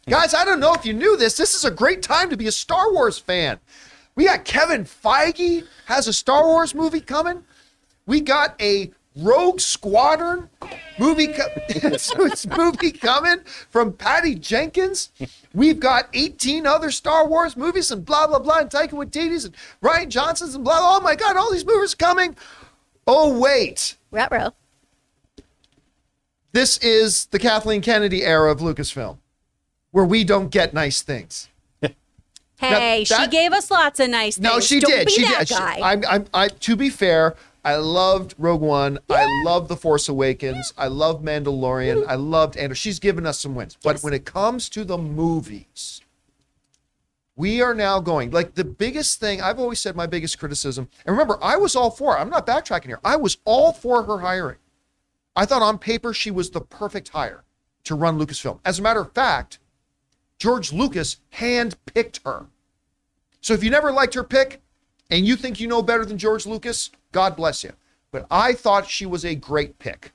Guys, I don't know if you knew this. This is a great time to be a Star Wars fan. We got Kevin Feige has a Star Wars movie coming. We got a Rogue Squadron movie coming from Patty Jenkins. We've got 18 other Star Wars movies and blah, blah, blah, and Taika Waititi's and Ryan Johnson's and blah, blah. Oh my God, all these movies are coming. Oh, wait. Ruh-roh. This is the Kathleen Kennedy era of Lucasfilm, where we don't get nice things. Hey, she gave us lots of nice things. No, she Don't did. Be She that did. guy. To be fair, I loved Rogue One. Yeah. I loved The Force Awakens. Yeah. I loved Mandalorian. I loved Andor. She's given us some wins. But when it comes to the movies, we are now going, like the biggest thing, I've always said my biggest criticism, and remember, I was all for, I'm not backtracking here, I was all for her hiring. I thought on paper she was the perfect hire to run Lucasfilm. As a matter of fact, George Lucas handpicked her. So if you never liked her pick and you think you know better than George Lucas, God bless you. But I thought she was a great pick.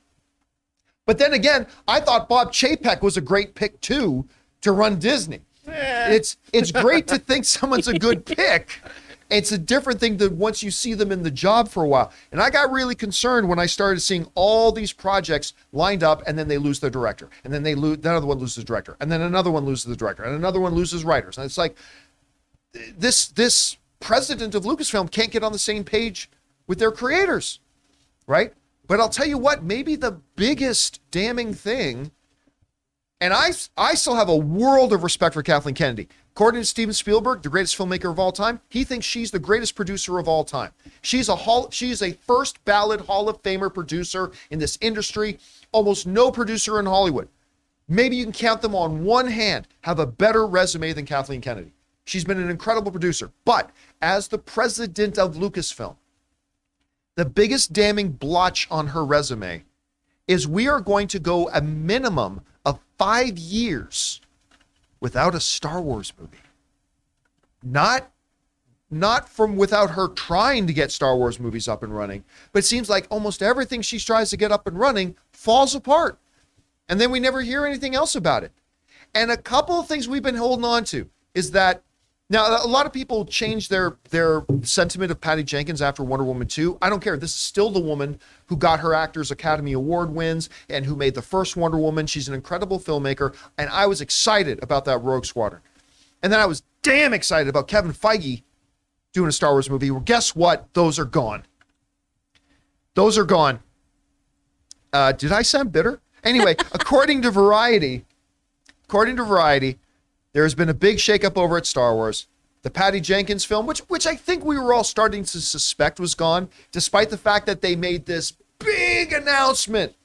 But then again, I thought Bob Chapek was a great pick too to run Disney. It's great to think someone's a good pick. It's a different thing than once you see them in the job for a while. And I got really concerned when I started seeing all these projects lined up and then they lose their director. And then another one loses the director. And then another one loses the director. And another one loses writers. And it's like, this president of Lucasfilm can't get on the same page with their creators, right? But I'll tell you what, maybe the biggest damning thing, and I still have a world of respect for Kathleen Kennedy. According to Steven Spielberg, the greatest filmmaker of all time, he thinks she's the greatest producer of all time. She's a first ballot Hall of Famer producer in this industry. Almost no producer in Hollywood, maybe you can count them on one hand, have a better resume than Kathleen Kennedy. She's been an incredible producer. But as the president of Lucasfilm, the biggest damning blotch on her resume is we are going to go a minimum of 5 years without a Star Wars movie. Not from without her trying to get Star Wars movies up and running, but it seems like almost everything she tries to get up and running falls apart. And then we never hear anything else about it. And a couple of things we've been holding on to is that now, a lot of people change their sentiment of Patty Jenkins after Wonder Woman 2. I don't care. This is still the woman who got her Actors Academy Award wins and who made the first Wonder Woman. She's an incredible filmmaker, and I was excited about that Rogue Squadron. And then I was damn excited about Kevin Feige doing a Star Wars movie. Well, guess what? Those are gone. Those are gone. Did I sound bitter? Anyway, according to Variety, there has been a big shakeup over at Star Wars. The Patty Jenkins film, which I think we were all starting to suspect was gone, despite the fact that they made this big announcement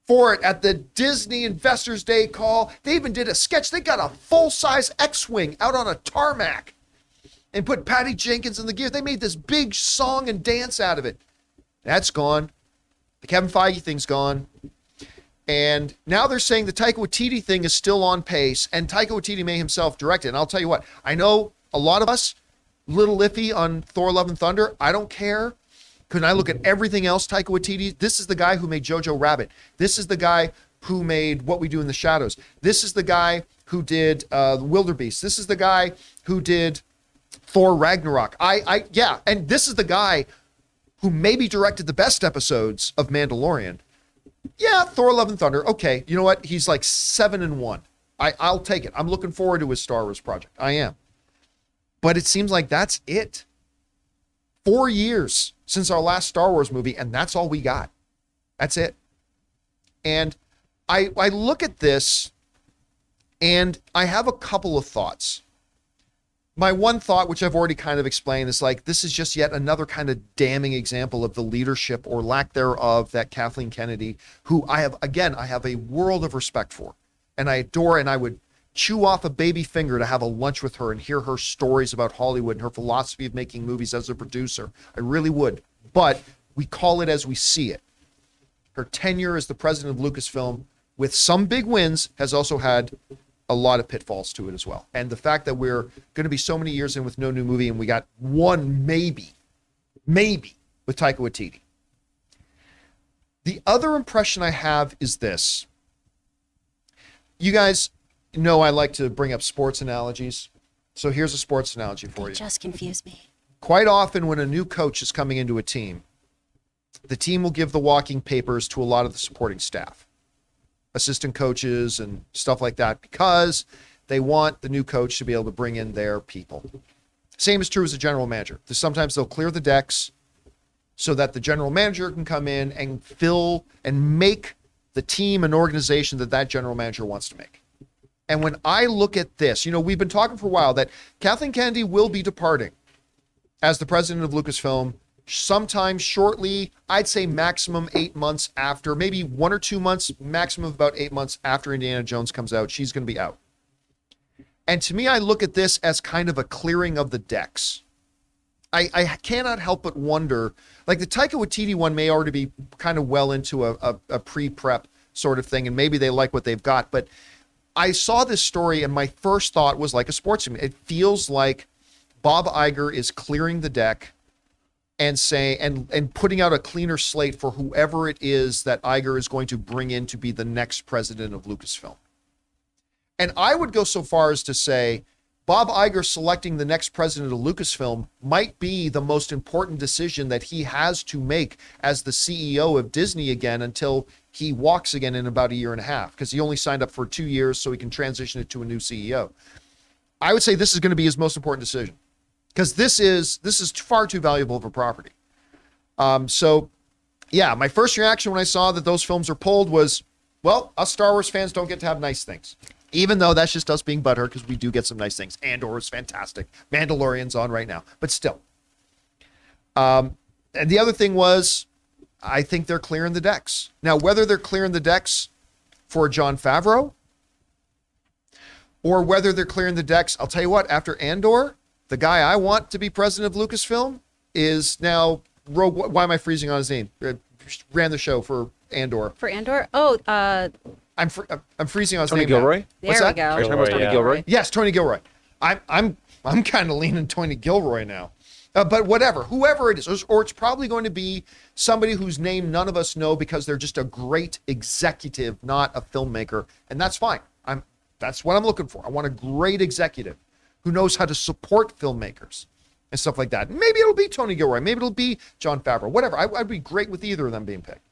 for it at the Disney Investors Day call. They even did a sketch. They got a full-size X-Wing out on a tarmac and put Patty Jenkins in the gear. They made this big song and dance out of it. That's gone. The Kevin Feige thing's gone. And now they're saying the Taika Waititi thing is still on pace, and Taika Waititi may himself direct it. And I'll tell you what, I know a lot of us, little iffy on Thor: Love and Thunder. I don't care. Because I look at everything else Taika Waititi, this is the guy who made Jojo Rabbit. This is the guy who made What We Do in the Shadows. This is the guy who did Wildebeest. This is the guy who did Thor Ragnarok. Yeah, and this is the guy who maybe directed the best episodes of Mandalorian. Yeah, Thor: Love and Thunder. Okay, you know what? He's like 7-1. I'll take it. I'm looking forward to his Star Wars project. I am. But it seems like that's it. 4 years since our last Star Wars movie, and that's all we got. That's it. And I look at this, and I have a couple of thoughts. My one thought, which I've already kind of explained, is like, this is just yet another kind of damning example of the leadership or lack thereof that Kathleen Kennedy, who I have a world of respect for, and I adore, and I would chew off a baby finger to have a lunch with her and hear her stories about Hollywood and her philosophy of making movies as a producer. I really would. But we call it as we see it. Her tenure as the president of Lucasfilm, with some big wins, has also had a lot of pitfalls to it as well. And the fact that we're going to be so many years in with no new movie, and we got one maybe with Taika Waititi. The other impression I have is this. You guys, know I like to bring up sports analogies. So here's a sports analogy for you. Just confuse me. Quite often when a new coach is coming into a team, the team will give the walking papers to a lot of the supporting staff, assistant coaches and stuff like that, because they want the new coach to be able to bring in their people. Same is true as a general manager. Sometimes they'll clear the decks so that the general manager can come in and fill and make the team and organization that general manager wants to make. And when I look at this, we've been talking for a while that Kathleen Kennedy will be departing as the president of Lucasfilm sometime shortly. I'd say maximum 8 months after, maybe 1 or 2 months, maximum of about 8 months after Indiana Jones comes out, she's going to be out. And to me, I look at this as kind of a clearing of the decks. I cannot help but wonder, like the Taika Waititi one may already be kind of well into a pre-prep sort of thing, and maybe they like what they've got. But I saw this story, and my first thought was like a sports team. It feels like Bob Iger is clearing the deck and putting out a cleaner slate for whoever it is that Iger is going to bring in to be the next president of Lucasfilm. And I would go so far as to say Bob Iger selecting the next president of Lucasfilm might be the most important decision that he has to make as the CEO of Disney again until he walks again in about 1.5 years, because he only signed up for 2 years so he can transition it to a new CEO. I would say this is going to be his most important decision, because this is far too valuable of a property. So yeah, my first reaction when I saw that those films are pulled was, well, us Star Wars fans don't get to have nice things. Even though that's just us being butthurt, because we do get some nice things. Andor is fantastic. Mandalorian's on right now. But still. And the other thing was, I think they're clearing the decks. Now, whether they're clearing the decks for Jon Favreau, or whether they're clearing the decks, I'll tell you what, after Andor, the guy I want to be president of Lucasfilm is now Rogue. Why am I freezing on his name? Ran the show for Andor. For Andor? Oh, I'm freezing on his Tony name. Gilroy? Now. There What's we that? go. Are you talking about Tony Gilroy? Yes, Tony Gilroy. I'm kind of leaning Tony Gilroy now. But whatever, whoever it is, or it's probably going to be somebody whose name none of us know because they're just a great executive, not a filmmaker, and that's fine. That's what I'm looking for. I want a great executive who knows how to support filmmakers and stuff like that. Maybe it'll be Tony Gilroy. Maybe it'll be Jon Favreau. Whatever. I'd be great with either of them being picked.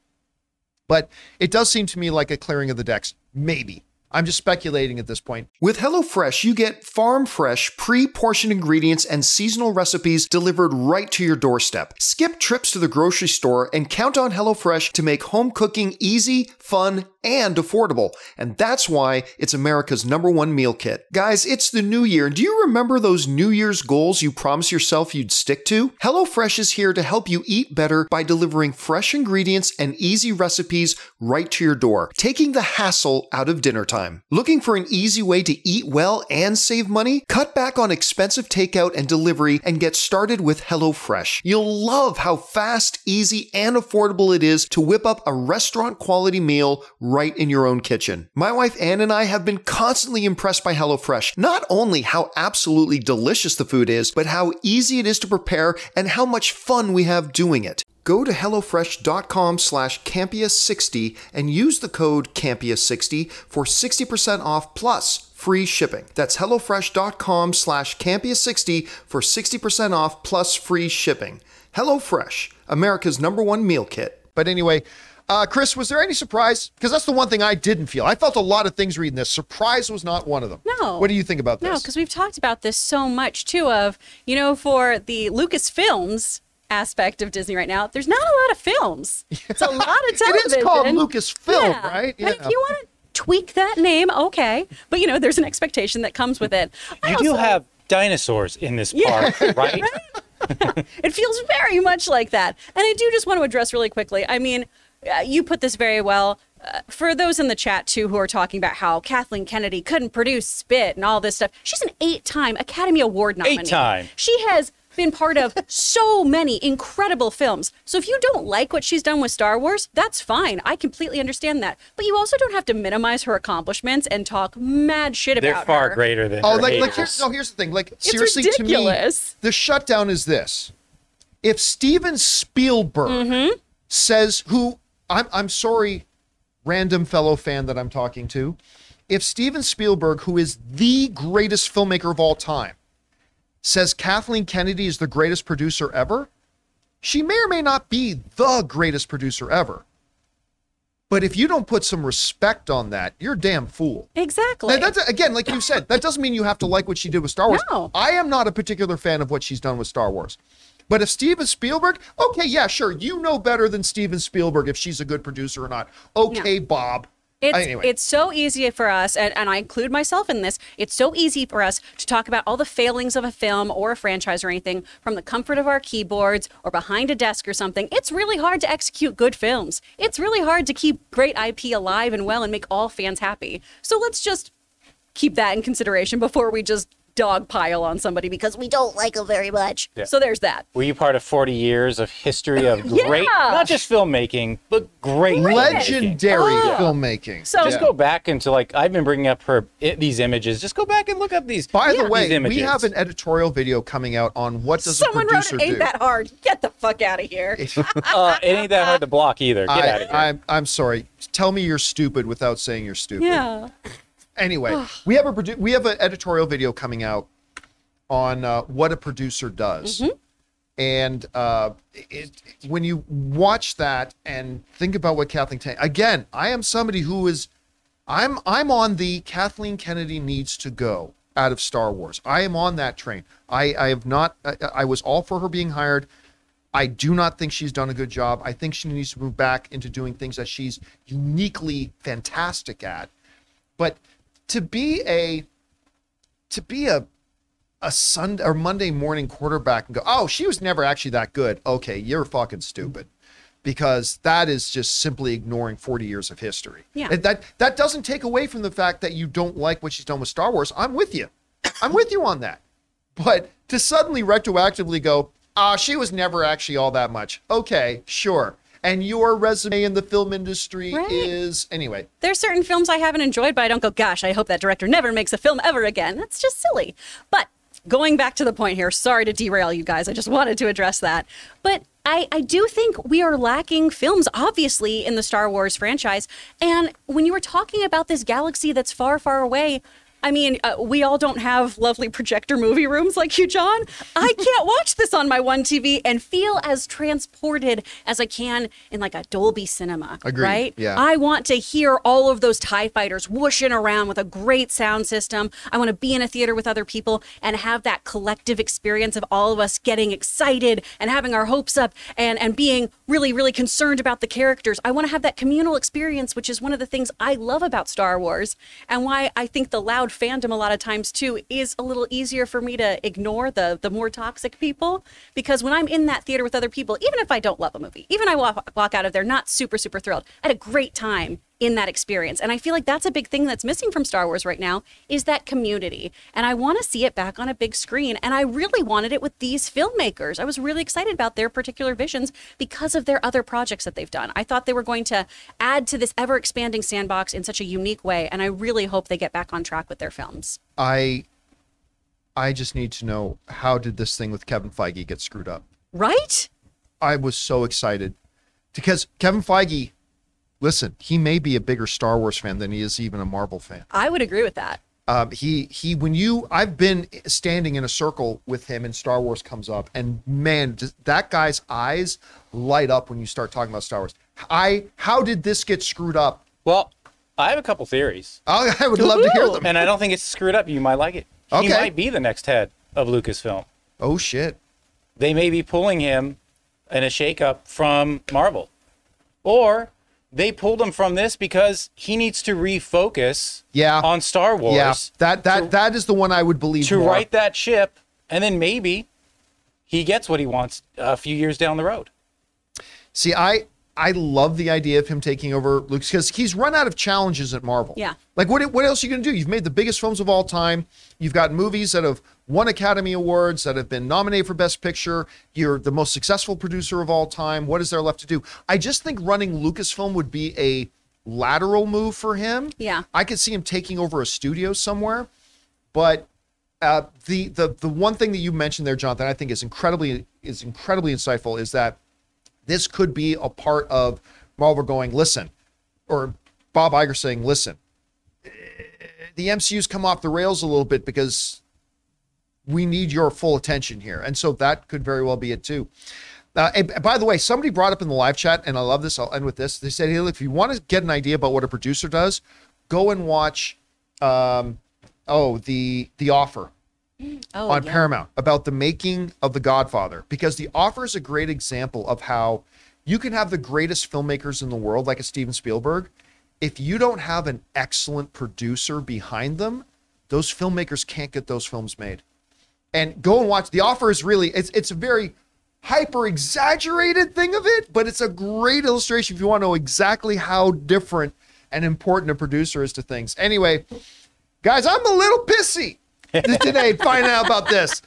But it does seem to me like a clearing of the decks. Maybe. I'm just speculating at this point. With HelloFresh, you get farm-fresh, pre-portioned ingredients and seasonal recipes delivered right to your doorstep. Skip trips to the grocery store and count on HelloFresh to make home cooking easy, fun, and affordable. And that's why it's America's #1 meal kit. Guys, it's the new year. Do you remember those New Year's goals you promised yourself you'd stick to? HelloFresh is here to help you eat better by delivering fresh ingredients and easy recipes right to your door, taking the hassle out of dinner time. Looking for an easy way to eat well and save money? Cut back on expensive takeout and delivery and get started with HelloFresh. You'll love how fast, easy, and affordable it is to whip up a restaurant-quality meal right in your own kitchen. My wife Ann and I have been constantly impressed by HelloFresh. Not only how absolutely delicious the food is, but how easy it is to prepare and how much fun we have doing it. Go to HelloFresh.com/Campea60 and use the code Campea60 for 60% off plus free shipping. That's HelloFresh.com/Campea60 for 60% off plus free shipping. HelloFresh, America's #1 meal kit. But anyway, Chris, was there any surprise? Because that's the one thing I didn't feel. I felt a lot of things reading this. Surprise was not one of them. No. What do you think about this? No, because we've talked about this so much too of, for the Lucasfilms aspect of Disney right now, there's not a lot of films. It's a lot of television. It is called Lucasfilm, yeah. right? Yeah. If you want to tweak that name, okay. But, there's an expectation that comes with it. You do have dinosaurs in this park, right? It feels very much like that. And I do just want to address really quickly. I mean, you put this very well. For those in the chat, too, who are talking about how Kathleen Kennedy couldn't produce Spit and all this stuff, she's an 8-time Academy Award nominee. 8-time. She has been part of so many incredible films. So if you don't like what she's done with Star Wars, that's fine. I completely understand that. But you also don't have to minimize her accomplishments and talk mad shit about her. They're far greater than her here's the thing. Like, it's seriously, ridiculous. To me, the shutdown is this. If Steven Spielberg says, I'm sorry, random fellow fan that I'm talking to, if Steven Spielberg, who is the greatest filmmaker of all time, says Kathleen Kennedy is the greatest producer ever, she may or may not be the greatest producer ever. But if you don't put some respect on that, you're a damn fool. Exactly. Now, that's, again, like you said, that doesn't mean you have to like what she did with Star Wars. No. I am not a particular fan of what she's done with Star Wars. But if Steven Spielberg, okay, yeah, sure, you know better than Steven Spielberg if she's a good producer or not. Okay, Bob. Anyway. It's so easy for us, and I include myself in this, it's so easy for us to talk about all the failings of a film or a franchise or anything from the comfort of our keyboards or behind a desk or something. It's really hard to execute good films. It's really hard to keep great IP alive and well and make all fans happy. So let's just keep that in consideration before we just dogpile on somebody because we don't like them very much. Yeah. So there's that. Were you part of 40 years of history of great, not just filmmaking, but great legendary filmmaking? So just go back into, like, I've been bringing up these images. Just go back and look up these. By the way, we have an editorial video coming out on what does a producer do. Someone wrote, "Ain't that hard? Get the fuck out of here." It ain't that hard to block either. Get out of here. I'm sorry. Tell me you're stupid without saying you're stupid. Yeah. Anyway, we have an editorial video coming out on what a producer does. Mm-hmm. And when you watch that and think about what Kathleen Kennedy, again, I am somebody who is, I'm on the Kathleen Kennedy needs to go out of Star Wars. I am on that train. I have not, I was all for her being hired. I do not think she's done a good job. I think she needs to move back into doing things that she's uniquely fantastic at. But to be a Sunday or Monday morning quarterback and go, oh, she was never actually that good. Okay, you're fucking stupid, because that is just simply ignoring 40 years of history. Yeah. And that doesn't take away from the fact that you don't like what she's done with Star Wars. I'm with you. I'm with you on that. But to suddenly retroactively go, she was never actually all that much. Okay, sure. And your resume in the film industry is, anyway. There's certain films I haven't enjoyed, but I don't go, gosh, I hope that director never makes a film ever again. That's just silly. But going back to the point here, sorry to derail you guys. I just wanted to address that. But I do think we are lacking films, obviously, in the Star Wars franchise. And when you were talking about this galaxy that's far, far away, I mean, we all don't have lovely projector movie rooms like you, John. I can't watch this on my one TV and feel as transported as I can in like a Dolby Cinema. Agreed. Right? Yeah. I want to hear all of those TIE fighters whooshing around with a great sound system. I want to be in a theater with other people and have that collective experience of all of us getting excited and having our hopes up and being really, really concerned about the characters. I want to have that communal experience, which is one of the things I love about Star Wars and why I think the loud fandom a lot of times too is a little easier for me to ignore the more toxic people, because when I'm in that theater with other people, even if I don't love a movie, even I walk out of there not super thrilled, I had a great time in that experience. And I feel like that's a big thing that's missing from Star Wars right now is that community. And I want to see it back on a big screen. And I really wanted it with these filmmakers. I was really excited about their particular visions because of their other projects that they've done. I thought they were going to add to this ever expanding sandbox in such a unique way. And I really hope they get back on track with their films. I just need to know, how did this thing with Kevin Feige get screwed up? Right? I was so excited because Kevin Feige, listen, he may be a bigger Star Wars fan than he is even a Marvel fan. I would agree with that. I've been standing in a circle with him and Star Wars comes up, and man, that guy's eyes light up when you start talking about Star Wars. How did this get screwed up? Well, I have a couple theories. I would love to hear them. And I don't think it's screwed up. You might like it. Okay. He might be the next head of Lucasfilm. Oh, shit. They may be pulling him in a shakeup from Marvel. Or they pulled him from this because he needs to refocus on Star Wars. Yeah, that is the one I would believe to more. right that ship, and then maybe he gets what he wants a few years down the road. See, I love the idea of him taking over Lucas because he's run out of challenges at Marvel. Yeah. Like, what else are you going to do? You've made the biggest films of all time. You've got movies that have won Academy Awards, that have been nominated for Best Picture. You're the most successful producer of all time. What is there left to do? I just think running Lucasfilm would be a lateral move for him. Yeah. I could see him taking over a studio somewhere. But the one thing that you mentioned there, Jonathan, I think is incredibly insightful, is that this could be a part of Marvel going, listen, or Bob Iger saying, listen, the MCU's come off the rails a little bit because we need your full attention here. And so that could very well be it too. And by the way, somebody brought up in the live chat, and I love this, I'll end with this. They said, hey, look, if you want to get an idea about what a producer does, go and watch The Offer on Paramount about the making of The Godfather, because The Offer is a great example of how you can have the greatest filmmakers in the world, like a Steven Spielberg. If you don't have an excellent producer behind them, those filmmakers can't get those films made. And go and watch. The Offer is really, it's a very hyper exaggerated thing of it, but it's a great illustration if you want to know exactly how different and important a producer is to things. Anyway, guys, I'm a little pissy today finding out about this.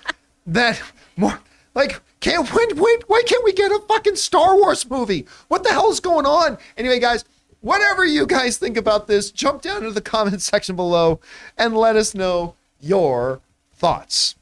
That more like, why can't we get a fucking Star Wars movie? What the hell is going on? Anyway, guys, whatever you guys think about this, jump down into the comment section below and let us know your thoughts.